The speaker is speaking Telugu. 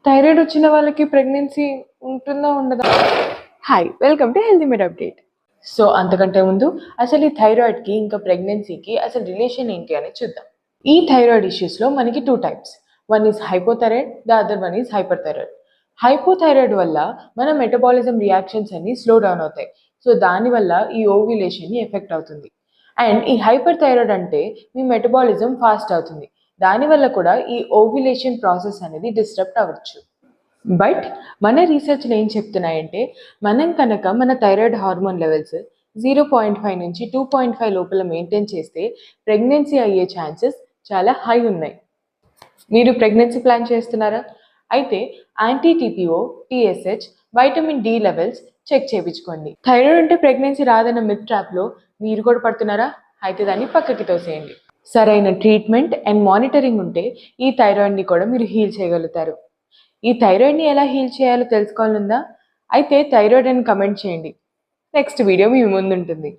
థైరాయిడ్ వచ్చిన వాళ్ళకి ప్రెగ్నెన్సీ ఉంటుందా ఉండదా? Hi, welcome to healthy med update. So అంతకంటే ముందు అసలు ఈ థైరాయిడ్కి ఇంకా ప్రెగ్నెన్సీకి అసలు రిలేషన్ ఏంటి అని చూద్దాం. ఈ థైరాయిడ్ ఇష్యూస్లో మనకి 2 types. One is hypothyroid, the other one is hyper thyroid. Hypothyroid వల్ల మన మెటబాలిజం రియాక్షన్స్ అన్ని స్లో డౌన్ అవుతాయి. సో దానివల్ల ఈ ఓవ్యులేషన్ని ఎఫెక్ట్ అవుతుంది. అండ్ ఈ హైపర్ థైరాయిడ్ అంటే మీ మెటబాలిజం ఫాస్ట్ అవుతుంది. దానివల్ల కూడా ఈ ఓవ్యులేషన్ ప్రాసెస్ అనేది డిస్టర్బ్ అవ్వచ్చు. బట్ మన రీసెర్చ్లు ఏం చెప్తున్నాయంటే మనం కనుక మన థైరాయిడ్ హార్మోన్ లెవెల్స్ 0.5 నుంచి 2.5 లోపల మెయింటైన్ చేస్తే ప్రెగ్నెన్సీ అయ్యే ఛాన్సెస్ చాలా హై ఉన్నాయి. మీరు ప్రెగ్నెన్సీ ప్లాన్ చేస్తున్నారా? అయితే anti TPO, TSH, vitamin D levels check చేయించుకోండి. థైరాయిడ్ ఉంటే ప్రెగ్నెన్సీ రాదన్న మిత్ ట్రాప్లో మీరు కూడా పడుతున్నారా? అయితే దాన్ని పక్కకి తోసేయండి. సరైన ట్రీట్మెంట్ అండ్ మానిటరింగ్ ఉంటే ఈ థైరాయిడ్ని కూడా మీరు హీల్ చేయగలుగుతారు. ఈ థైరాయిడ్ని ఎలా హీల్ చేయాలో తెలుసుకోవాలనుందా? అయితే థైరాయిడ్ అని కమెంట్ చేయండి. నెక్స్ట్ వీడియో మీ ముందుంటుంది.